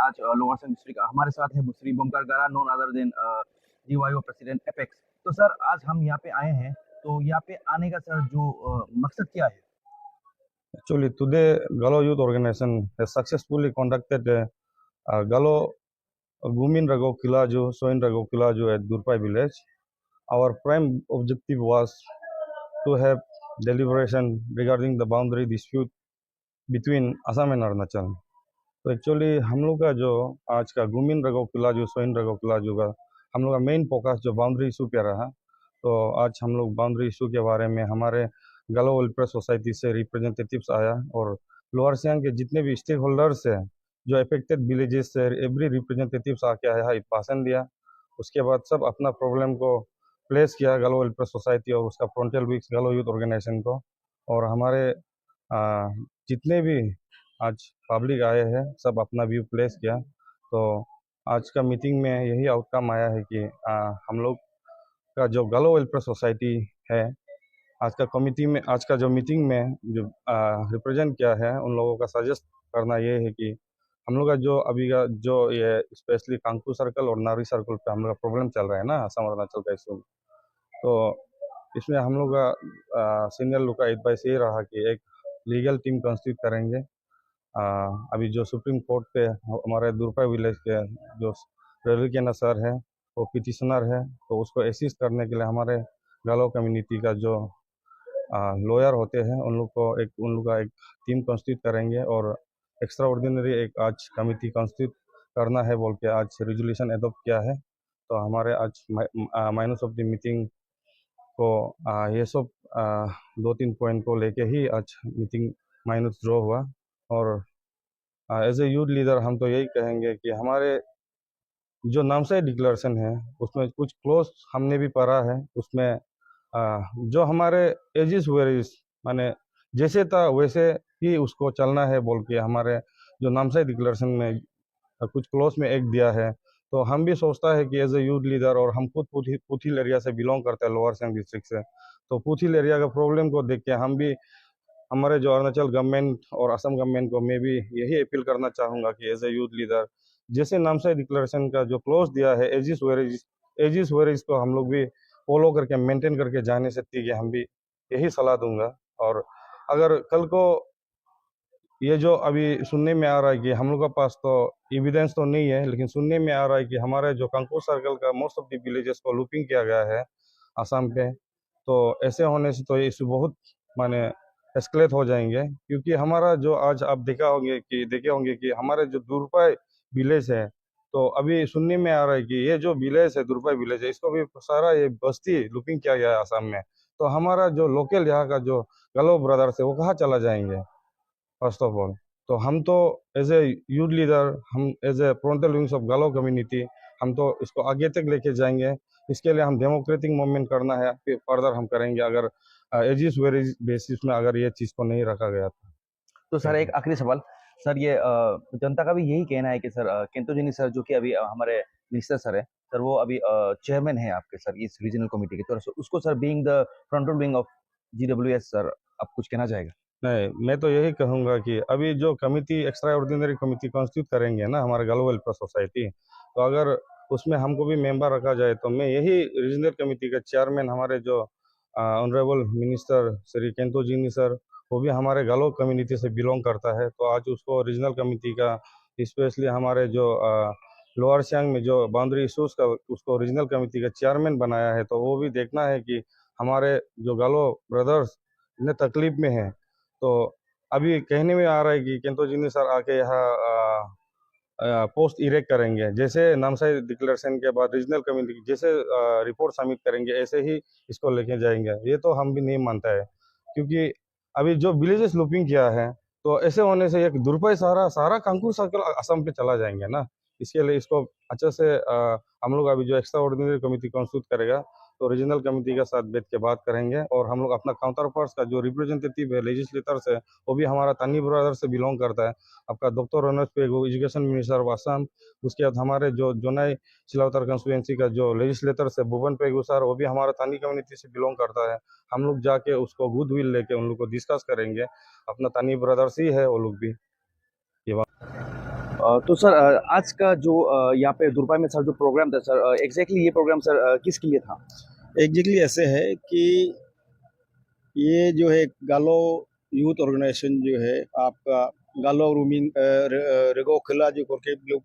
आज lower Assam district. हमारे साथ है मुसरी बमकर गारा, none other than GYO president apex. तो सर आज हम यहाँ पे आए हैं, तो यहाँ पे आने का सर जो मकसद क्या है? Actually, today Galo Youth Organization has successfully conducted a Galo Gumin Rago Kilaju, Soin Rago Kilaju at Durpai village. Our prime objective was to have deliberation regarding the boundary dispute between Assam and Arunachal. तो actually हम लोग का जो आज का गुमिन रगो पिलाजू सोइन रगो पिलाजू का हम लोग का मेन फोकस जो बाउंड्री इशू पे रहा। तो आज हम लोग बाउंड्री इशू के बारे में हमारे गलो वेलफेयर सोसाइटी से रिप्रेजेंटेटिव्स आया और लोअर सियांग के जितने भी स्टेक होल्डर्स है जो अफेक्टेड विलेजेस से एवरी रिप्रेजेंटेटिव्स आके आया है, भाषण दिया। उसके बाद सब अपना प्रॉब्लम को प्लेस किया गलो वेलफेयर सोसाइटी और उसका फ्रंटल वीक्स गलो यूथ ऑर्गेनाइजेशन को। और हमारे जितने भी आज पब्लिक आए हैं सब अपना व्यू प्लेस किया। तो आज का मीटिंग में यही आउटकम आया है कि हम लोग का जो गलो वेलफेयर सोसाइटी है आज का जो मीटिंग में जो रिप्रेजेंट किया है उन लोगों का सजेस्ट करना ये है कि हम लोग का जो अभी का जो ये स्पेशली कांकू सर्कल और नारी सर्कल पे हम लोग का प्रॉब्लम चल रहा है ना असम अरुणाचल का इशू। तो इसमें हम लोग का सीनियर लोग का एडवाइस ये रहा कि एक लीगल टीम कंस्टिट्यूट करेंगे। अभी जो सुप्रीम कोर्ट पे हमारे दुरपा विलेज के जो रेलवे के सर है वो पिटिशनर है, तो उसको असिस्ट करने के लिए हमारे गालो कम्युनिटी का जो लॉयर होते हैं उन लोग का एक टीम कॉन्स्टिट्यूट करेंगे और एक्स्ट्रा ऑर्डिनरी एक आज कमिटी कॉन्स्टिट्यूट करना है बोल के आज रेजोल्यूशन एडॉप्ट किया है। तो हमारे आज माइनस ऑफ द मीटिंग को ये सब 2-3 पॉइंट को लेके ही आज मीटिंग माइनस ड्रॉ हुआ। और एज ए यूथ लीडर हम तो यही कहेंगे कि हमारे जो नामसाई डिक्लेरेशन है उसमें कुछ क्लोज हमने भी पढ़ा है। उसमें जो हमारे एजिस वेरिस माने जैसे था वैसे ही उसको चलना है बोल के हमारे जो नामसाई डिक्लेरेशन में कुछ क्लोज में एक दिया है। तो हम भी सोचता है कि एज ए यूथ लीडर और हम खुद पुथिल एरिया से बिलोंग करते हैं लोअर सियांग डिस्ट्रिक्ट से, तो पुथिल एरिया का प्रॉब्लम को देख के हम भी हमारे जो अरुणाचल गवर्नमेंट और असम गवर्नमेंट को मैं भी यही अपील करना चाहूँगा कि एज ए यूथ लीडर जैसे नामसाई डिक्लेरेशन का जो क्लोज दिया है एजिस वेरेज को हम लोग भी फॉलो करके मेंटेन करके जाने से ठीक है, हम भी यही सलाह दूंगा। और अगर कल को ये जो अभी सुनने में आ रहा है कि हम लोग के पास तो एविडेंस तो नहीं है, लेकिन सुनने में आ रहा है कि हमारे जो कंकू सर्कल का मोस्ट ऑफ द विलेजेस को लूपिंग किया गया है असम पे, तो ऐसे होने से तो ये इशू बहुत माने एस्केलेट हो जाएंगे। क्योंकि हमारा जो आज आप देखे होंगे कि हमारे जो दुरपाई विलेज है, तो अभी सुनने में आ रहा है कि ये जो विलेज है दुरपाई विलेज है इसको भी सारा ये बस्ती लूपिंग किया गया है असम में। तो हमारा जो लोकल यहाँ का जो गलो ब्रदर्स है वो कहाँ चला जाएंगे फर्स्ट ऑफ ऑल। तो हम तो एज ए यूथ लीडर हम as a frontal wings of Galo community हम तो इसको आगे तक लेके जाएंगे। इसके लिए हम डेमोक्रेटिक मूवमेंट करना है, फिर फर्दर हम करेंगे अगर एजिस वेरिज बेसिस में अगर ये चीज़ को नहीं रखा गया तो सर एक आखिरी सवाल, सर ये जनता का भी यही कहना है कि सर केंटोजिनी सर जो कि अभी हमारे मिनिस्टर सर है सर, वो अभी चेयरमैन है आपके सर इस रीजनल कमेटी के, तो उसको sir being the frontal wing of GWS sir आप कुछ कहना चाहेगा? नहीं, मैं तो यही कहूँगा कि अभी जो committee extra ordinary committee constitute करेंगे ना हमारे गलो वेलफेयर सोसाइटी, तो अगर उसमें हमको भी मेंबर रखा जाए तो मैं यही रीजनल कमिटी का चेयरमैन हमारे जो ऑनरेबल मिनिस्टर श्री केंतो जीनी सर वो भी हमारे गलो कम्युनिटी से बिलोंग करता है। तो आज उसको रीजनल कमिटी का स्पेशली हमारे जो लोअर सियांग में जो बाउंड्री इशूज़ का उसको रीजनल कमिटी का चेयरमैन बनाया है। तो वो भी देखना है कि हमारे जो गलो ब्रदर्स इतने तकलीफ में हैं। तो अभी कहने में आ रहा है कि केंतो जिनी सर आके यहाँ पोस्ट इरेक्ट करेंगे, जैसे नामसाई डिक्लेरेशन के बाद रीजनल कम्युनिटी जैसे रिपोर्ट सबमिट करेंगे ऐसे ही इसको लेके जाएंगे। ये तो हम भी नहीं मानता है, क्योंकि अभी जो विलेजेस लूपिंग किया है तो ऐसे होने से एक दुरुपय सारा कांकू सर्कल असम पे चला जाएंगे ना। इसके लिए इसको अच्छे से हम लोग अभी जो एक्स्ट्रा ऑर्डिनरी कमेटी कॉन्स्टिट्यूट करेगा तो रीजनल कमेटी के साथ बैठ के बात करेंगे। और हम लोग अपना काउंटर पार्ट्स का जो रिप्रेजेंटेटिव है लेजिस्लेटर्स है वो भी हमारा तानी ब्रदर से बिलोंग करता है, आपका doctor Ranoj Pegu education minister of Assam. उसके बाद हमारे जो जोनाई सिलावतर कंस्टिट्यूएंसी का जो लेजिस्लेटर्स है भुवन पेगू सर वो भी हमारा तानी कम्युनिटी से बिलोंग करता है। हम लोग जाके उसको गुड विल लेके उन लोग को डिस्कस करेंगे, अपना तानी ब्रदर्स ही है वो लोग भी। ये बात तो सर आज का जो यहाँ पे दुरपाई में सर जो प्रोग्राम था सर एग्जैक्टली ये प्रोग्राम सर किसके लिए था? एग्जैक्टली ऐसे है कि ये जो है गालो यूथ ऑर्गेनाइजेशन जो है आपका गालो रूमिन रेगो खिला जो करके लोग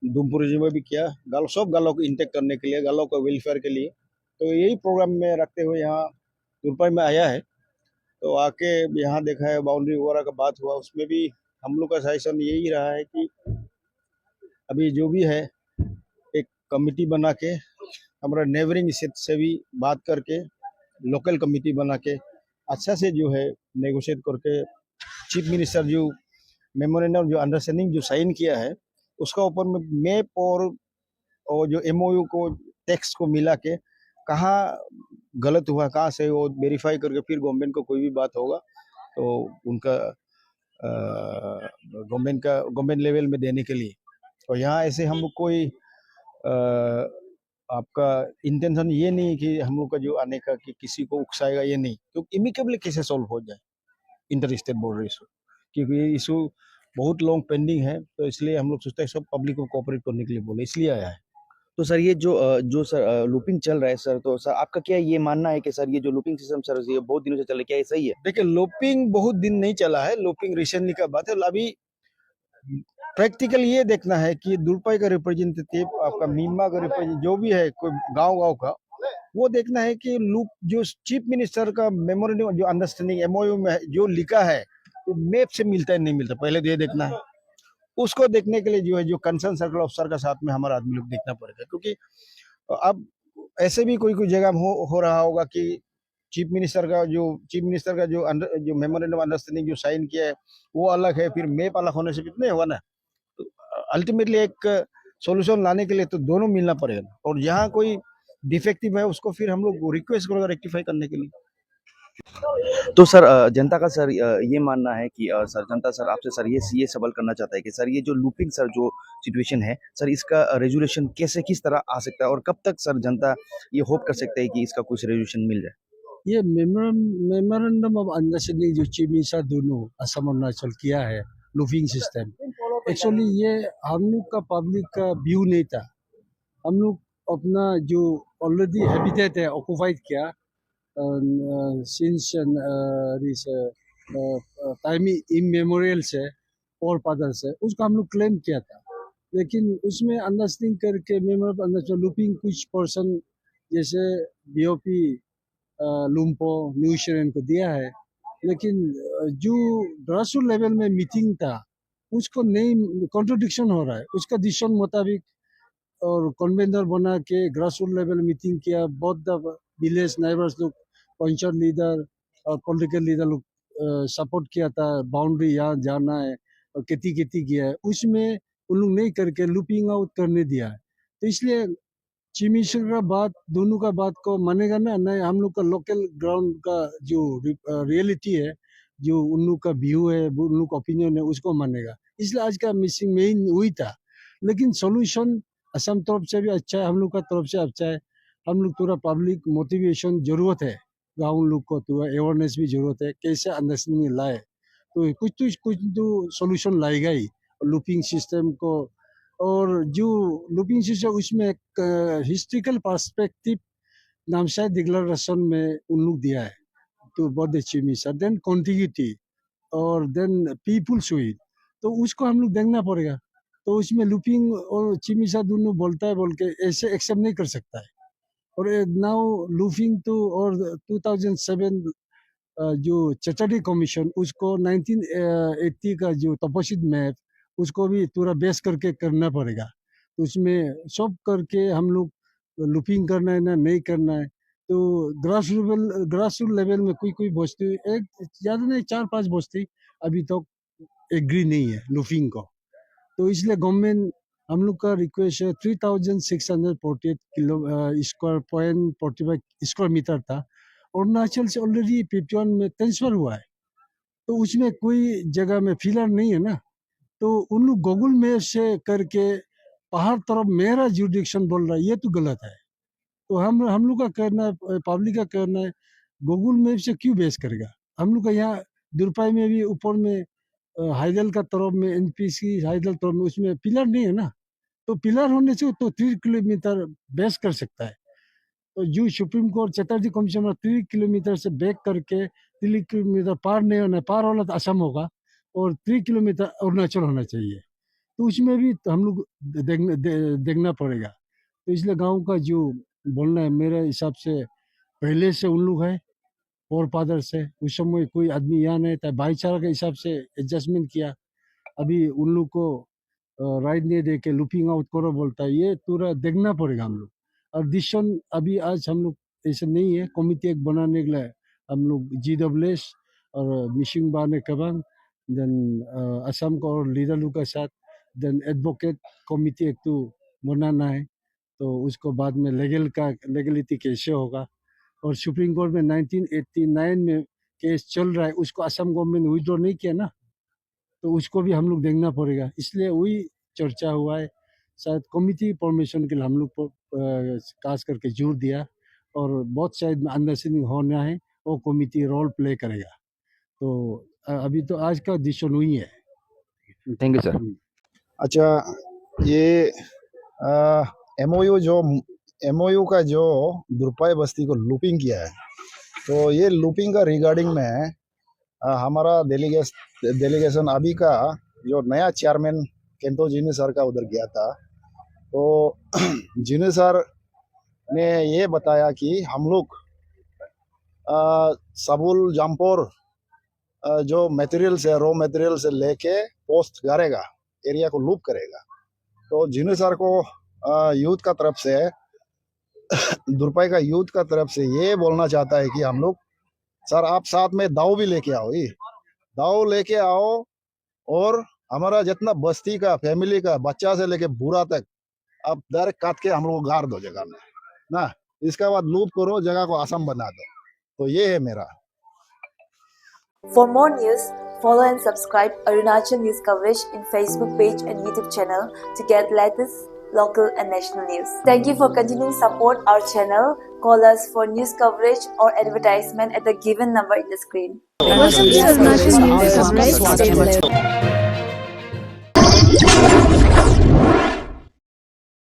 दुमपुर जी में भी किया गालो सब गालों को इंटेक करने के लिए गालों का वेलफेयर के लिए तो यही प्रोग्राम में रखते हुए यहाँ दुरपाई में आया है। तो आके यहाँ देखा है बाउंड्री वगैरह का बात हुआ उसमें भी हम लोग का सजेशन यही रहा है कि अभी जो भी है एक कमिटी बना के हमारा नेबरिंग स्टेट से भी बात करके लोकल कमिटी बना के अच्छा से जो है नेगोशिएट करके चीफ मिनिस्टर जो मेमोरेंडम जो अंडरस्टैंडिंग जो साइन किया है उसका ऊपर में मैप और जो एमओयू को टेक्स्ट को मिला के कहाँ गलत हुआ कहाँ से वो वेरीफाई करके फिर गवर्नमेंट को कोई भी बात होगा तो उनका गवर्नमेंट लेवल में देने के लिए। और यहाँ ऐसे हम लोग कोई आपका इंटेंशन ये नहीं कि हम लोग का जो आने का कि किसी को उकसाएगा ये नहीं क्योंकि इमिकेबली कैसे सॉल्व हो जाए इंटर स्टेट बॉर्डर इशू क्योंकि ये इशू बहुत लॉन्ग पेंडिंग है तो इसलिए हम लोग सोचते हैं सब पब्लिक को कोऑपरेट करने के लिए बोले इसलिए आया है। तो सर ये जो सर लूपिंग चल रहा है सर तो सर आपका क्या ये मानना है कि सर ये जो लूपिंग सिस्टम सर ये बहुत दिनों से चल रहा है क्या ये सही है? देखिए लूपिंग बहुत दिन नहीं चला है लूपिंग रिसेंटली का बात है अभी प्रैक्टिकल ये देखना है कि दुरपाई का रिप्रेजेंटेटिव आपका मीमा का रिप्रेजेंटेटिव जो भी है कोई गांव का वो देखना है कि लूप जो चीफ मिनिस्टर का मेमोरेंडम जो अंडरस्टैंडिंग एमओयू में जो लिखा है वो मैप से मिलता है नहीं मिलता पहले तो ये देखना है। उसको देखने के लिए जो है जो कंसर्न सर्कल ऑफिसर का साथ में हमारा आदमी लोग देखना पड़ेगा क्योंकि अब ऐसे भी कोई कोई जगह हो रहा होगा कि चीफ मिनिस्टर का जो मेमोरेंडम अंडरस्टैंडिंग जो साइन किया है वो अलग है फिर मैप अलग होने से भी नहीं होगा ना। तो अल्टीमेटली एक सॉल्यूशन लाने के लिए तो दोनों मिलना पड़ेगा और जहाँ कोई डिफेक्टिव है उसको फिर हम लोग रिक्वेस्ट करेंगे रेक्टिफाई करने के लिए। तो सर जनता का सर ये मानना है कि सर जनता सर आपसे सर ये सवाल करना चाहता है कि सर ये जो लूपिंग सर जो सिचुएशन है सर इसका रेजोल्यूशन कैसे किस तरह आ सकता है और कब तक सर जनता ये होप कर सकता है कि इसका कुछ रेजोल्यूशन मिल जाए? ये मेमोरेंडम ऑफ अंडरस्टैंडिंग जो चीफ मिनिस्टर दोनों असम और अरुणाचल किया है लूपिंग सिस्टम एक्चुअली ये हम लोग का पब्लिक का व्यू नहीं था। हम लोग अपना जो ऑलरेडी हैबिटेट है ऑक्युपाइड किया सिंस दिस टाइम इमेमोरियल से और फादर से उसका हम लोग क्लेम किया था लेकिन उसमें अंडरस्टैंडिंग करके मेमोरेंडम अंडरस्टैंडिंग लूपिंग कुछ पर्सन जैसे बीओपी लुम्पो न्यूशरन को दिया है लेकिन जो ग्रासरूट लेवल में मीटिंग था उसको नहीं कॉन्ट्रोडिक्शन हो रहा है उसका डिसीजन मुताबिक और कन्वेंटर बना के ग्रासरूट लेवल मीटिंग किया बहुत द विलेज नाइबर्स लोग पंचायत लीडर और पॉलिटिकल लीडर लोग सपोर्ट किया था बाउंड्री यहाँ जाना है और खेती खेती किया है उसमें उन लोग नहीं करके लूपिंग आउट करने दिया है। तो इसलिए चीफ मिनिस्टर का बात दोनों का बात को मानेगा ना नहीं हम लोग का लोकल ग्राउंड का जो रियलिटी है जो उन लोग का व्यू है उन लोग का ओपिनियन है उसको मानेगा इसलिए आज का मिसिंग मेन वही था। लेकिन सॉल्यूशन असम तरफ से भी अच्छा है हम लोग का तरफ से अच्छा है। हम लोग थोड़ा पब्लिक मोटिवेशन जरूरत है गाँव लोग को थोड़ा अवेयरनेस भी जरूरत है कैसे अंडरस्टैंडिंग लाए तो कुछ तो सॉल्यूशन लाएगा ही लूपिंग सिस्टम को। और जो लूपिंग सिस्टम उसमें एक हिस्ट्रिकल पर्सपेक्टिव नामसाई डिक्लेरेशन में उन लोग दिया है तो बहुत अच्छी मिस देन कॉन्टिग्यूटी और देन पीपुल्स विल तो उसको हम लोग देखना पड़ेगा। तो उसमें लूपिंग और चिमिसा दोनों बोलता है बोल के ऐसे एक्सेप्ट नहीं कर सकता है। और नाउ लूपिंग तो और 2007 जो चटर्डी कमीशन उसको 1980 का जो तपोसित मैप उसको भी पूरा बेस करके करना पड़ेगा। तो उसमें सब करके हम लोग लूपिंग करना है ना नहीं करना है तो ग्रास रूट लेवल में कोई बस्ती एक ज़्यादा नहीं 4-5 बस्ती अभी तक एग्री नहीं है लूपिंग को। तो इसलिए गवर्नमेंट हम लोग का रिक्वेस्ट है 3648 kilo square point 45 square metre था अरुणाचल से ऑलरेडी 51 में ट्रांसफर हुआ है तो उसमें कोई जगह में फिलर नहीं है ना। तो उन लोग गूगल मैप से करके पहाड़ तरफ मेरा जुडिक्शन बोल रहा है ये तो गलत है। तो हम लोग का करना है पब्लिक का करना है गूगल मैप से क्यों बेस करेगा। हम लोग का यहाँ दुरपाई में भी ऊपर में हाइडल का तरफ में एनपीसी हाइडल तरफ में उसमें पिलर नहीं है ना, तो पिलर होने से तो 3 किलोमीटर बेस कर सकता है। तो जो सुप्रीम कोर्ट चैटर्जी कमीशन में 3 किलोमीटर से बैक करके 3 किलोमीटर पार नहीं होना, पार होना तो असम होगा और 3 किलोमीटर अरुणाचल होना चाहिए। तो उसमें भी तो हम लोग देखना पड़ेगा। तो इसलिए गांव का जो बोलना है मेरे हिसाब से पहले से उन लोग है और फादर से उस समय कोई आदमी यहाँ नहीं था, भाईचारा के हिसाब से एडजस्टमेंट किया। अभी उन लोग को राइट नहीं दे के लूपिंग आउट करो बोलता है, ये पूरा देखना पड़ेगा हम लोग। और डिसीजन अभी आज हम लोग ऐसे नहीं है, कमिटी एक बनाने के लिए हम लोग GWS और मिशिंग बाने कबांग देन असम का और लीडर लोग के साथ देन एडवोकेट कमिटी एक तो बनाना है। तो उसको बाद में लेगलिटी कैसे होगा, और सुप्रीम कोर्ट में 1989 में केस चल रहा है, उसको असम गवर्नमेंट विड्रॉ नहीं किया ना, तो उसको भी हम लोग देखना पड़ेगा। इसलिए वही चर्चा हुआ है। शायद कमिटी फॉर्मेशन के लिए हम लोग को खास करके जोर दिया, और बहुत शायद में अंडरस्टैंडिंग होना है, वो कमिटी रोल प्ले करेगा। तो अभी तो आज का डिसीजन हुई है। Thank you sir. अच्छा, ये एमओयू का जो दुर्पाई बस्ती को लूपिंग किया है, तो ये लूपिंग का रिगार्डिंग में हमारा डेलीगेशन अभी का जो नया चेयरमैन केंटो जिनी सर का उधर गया था। तो जिनी सर ने ये बताया कि हम लोग सबुल जामपुर जो मटेरियल से रॉ मटेरियल से लेके पोस्ट करेगा, एरिया को लूप करेगा। तो जिनी सर को यूथ का तरफ से दुर्पाई का यूथ का तरफ से ये बोलना चाहता है कि हम लोग सर आप साथ में दाव भी लेके आओ, ये दाव लेके आओ, और हमारा जितना बस्ती का फैमिली का बच्चा से लेके बूढ़ा तक आप डायरेक्ट काट के हम लोग को गाड़ दो जगह में ना, इसका बाद लूप करो, जगह को आसाम बना दो। तो ये है मेरा। For more news, follow and subscribe Arunachal News Coverage in Facebook page and YouTube channel to get latest local and national news. Thank you for continuing support our channel. Call us for news coverage or advertisement at the given number in the screen. Welcome to Arunachal News Coverage.